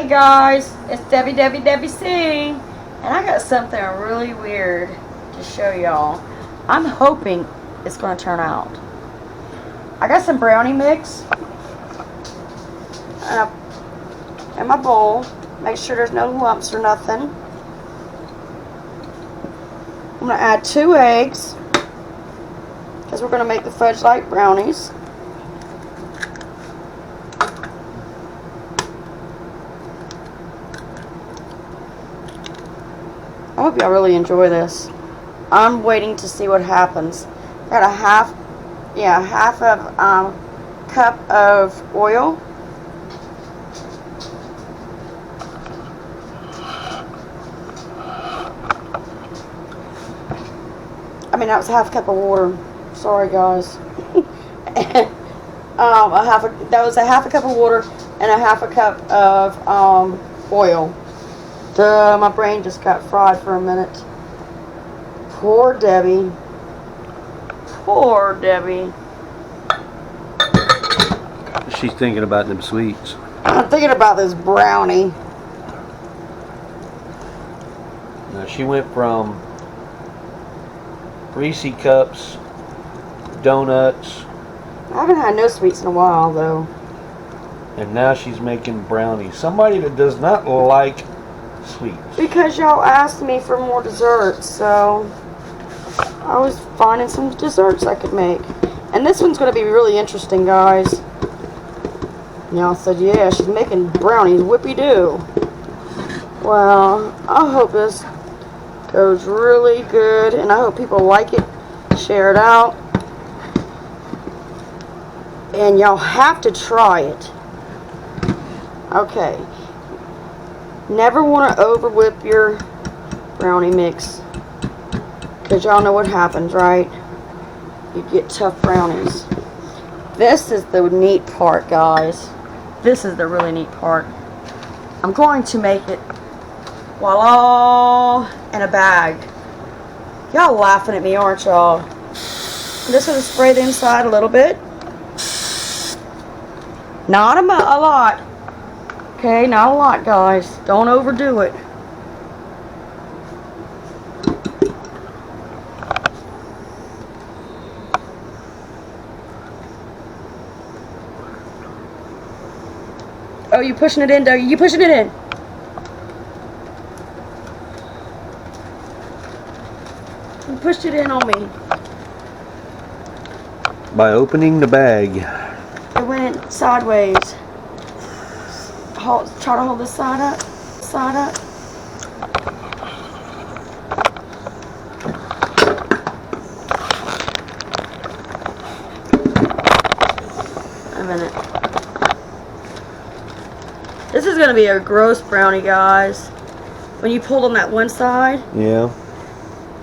Hey guys, it's Debbie C, and I got something really weird to show y'all. I'm hoping it's going to turn out. I got some brownie mix in my bowl. Make sure there's no lumps or nothing. I'm going to add 2 eggs because we're going to make the fudge light brownies. I hope y'all really enjoy this. I'm waiting to see what happens. Got a half of cup of oil. I mean, that was a half cup of water. Sorry, guys. That was a half a cup of water and a half a cup of oil. Duh, my brain just got fried for a minute. Poor Debbie. Poor Debbie. She's thinking about them sweets. I'm thinking about this brownie. Now she went from Reese cups, donuts, I haven't had no sweets in a while, though. and now she's making brownies. Somebody that does not like sweets. Because y'all asked me for more desserts, so I was finding some desserts I could make. And this one's going to be really interesting, guys. Y'all said, yeah, she's making brownies, whippy-doo. Well, I hope this goes really good, and I hope people like it. Share it out. And y'all have to try it. Okay. Never want to over whip your brownie mix, because y'all know what happens, right? You get tough brownies. This is the neat part, guys. This is the really neat part. I'm going to make it, voila, in a bag. Y'all laughing at me, aren't y'all? I'm just going to spray the inside a little bit. Not a lot. Okay, not a lot, guys. Don't overdo it. Oh, you pushing it in, Dougie? You pushing it in? You pushed it in on me. By opening the bag. It went sideways. Try to hold this side up. Side up. A minute. This is going to be a gross brownie, guys. When you pulled on that one side. Yeah.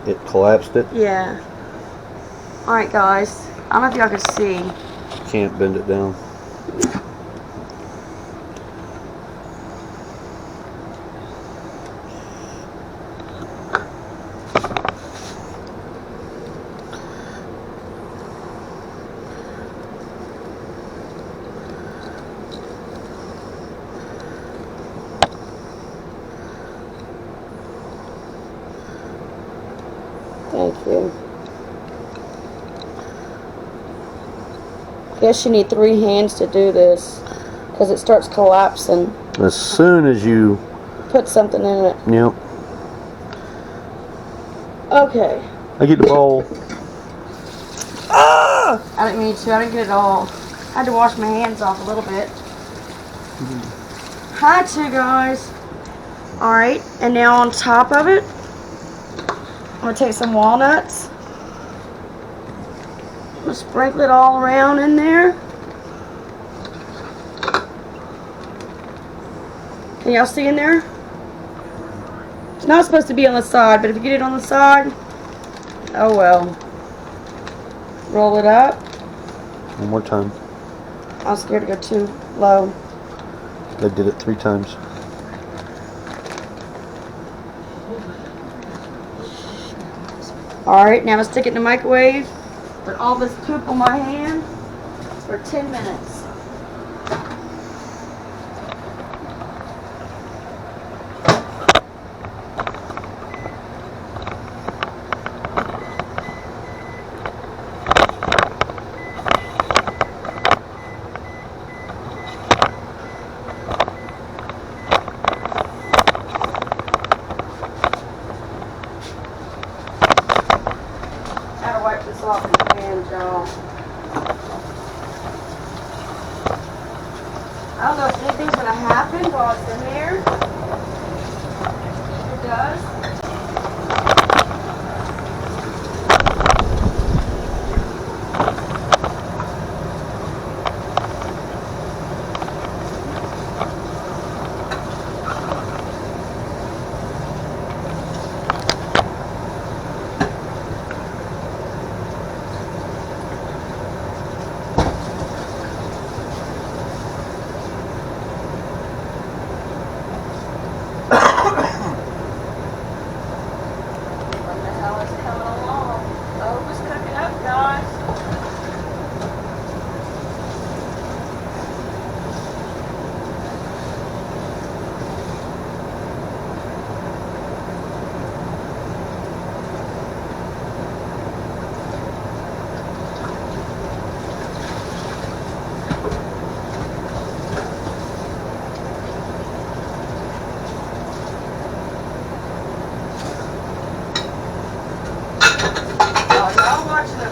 It collapsed it. Yeah. Alright, guys. I don't know if y'all can see. Can't bend it down. Thank you. Guess you need 3 hands to do this, because it starts collapsing. As soon as you Put something in it. Yep. Okay. I get the bowl. Ah! I didn't mean to. I didn't get it all. I had to wash my hands off a little bit. Had to, guys. Alright, and now on top of it, I'm going to take some walnuts. I'm going to sprinkle it all around in there. Can y'all see in there? It's not supposed to be on the side, but if you get it on the side, oh well. Roll it up. One more time. I'm scared to go too low. They did it 3 times. Alright, now I'm going to stick it in the microwave. Put all this poop on my hand for 10 minutes.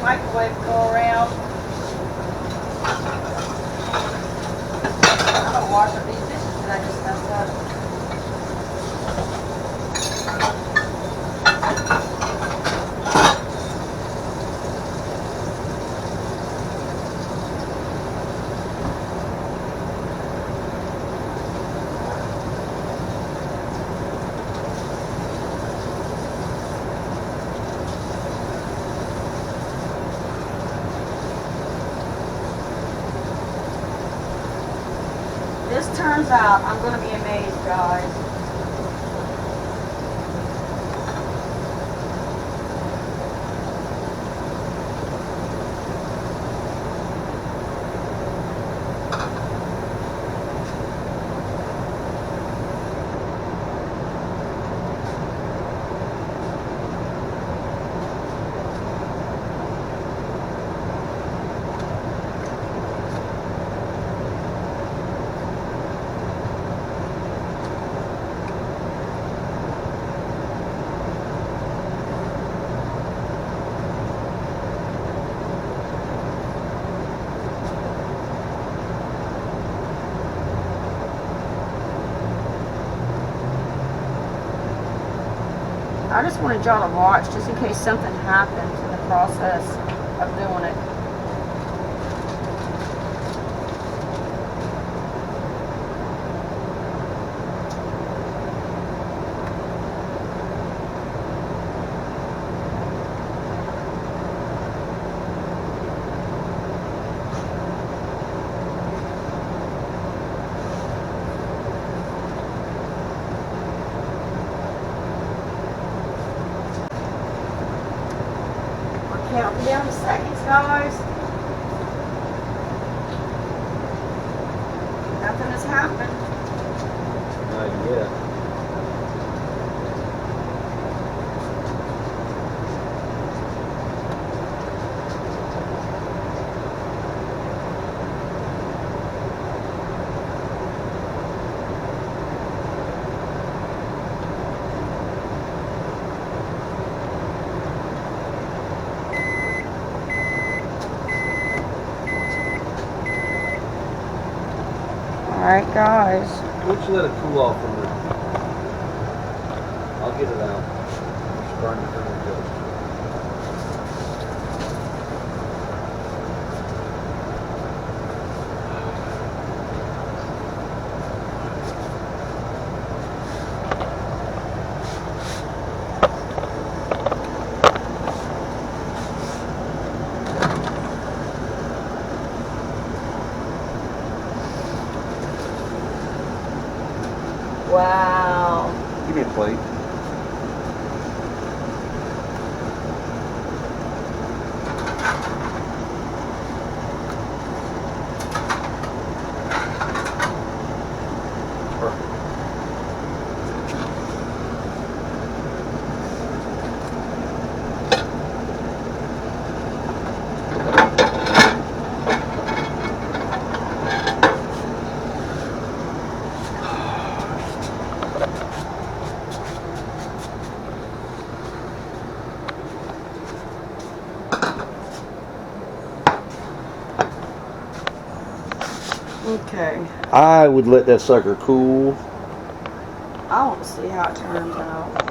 microwave go around. I'm gonna wash up these dishes that I just messed up. This turns out, I'm going to be amazed, guys. I just wanted y'all to watch just in case something happens in the process of doing it. Counting down the seconds, guys. Nothing has happened. Not yet. Alright, guys. Why don't you let it cool off a little? I'll get it out. It's burning it down the judge. Wow. Give me a plate. Perfect. Okay. I would let that sucker cool. I want to see how it turns out.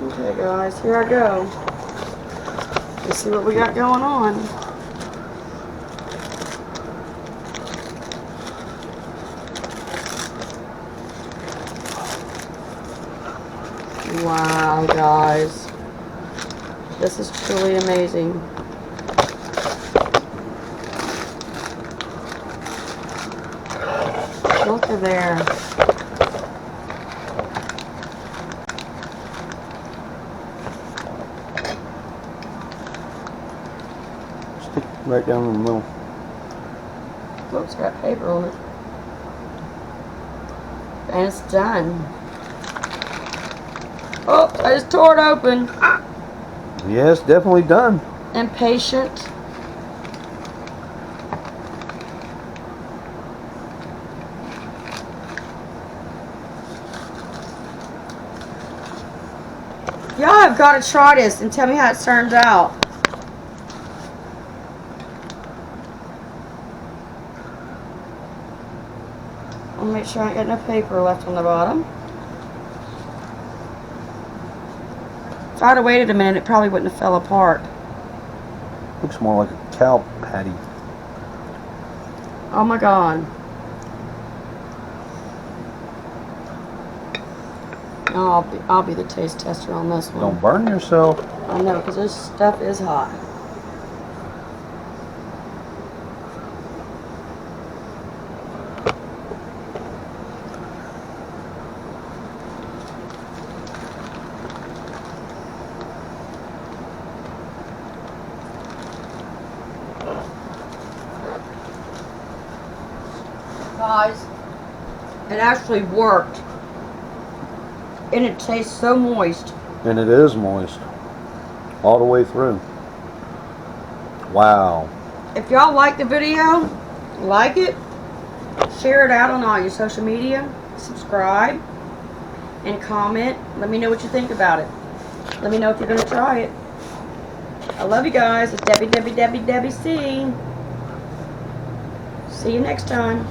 Okay, guys, here I go. Let's see what we got going on. Wow, guys. This is truly amazing. Look at there. right down in the middle. Oops, got paper on it. And it's done. Oh, I just tore it open. Yes, definitely done. Impatient. Y'all have got to try this and tell me how it turns out. I'll make sure I ain't got no paper left on the bottom. If I'd have waited a minute, it probably wouldn't have fell apart. Looks more like a cow patty. Oh my God. Oh, I'll be the taste tester on this one. Don't burn yourself. I know, because this stuff is hot. Guys, it actually worked. And it tastes so moist. And it is moist. All the way through. Wow. If y'all like the video, like it, share it out on all your social media, subscribe, and comment. Let me know what you think about it. Let me know if you're going to try it. I love you guys. It's Debbie C. See you next time.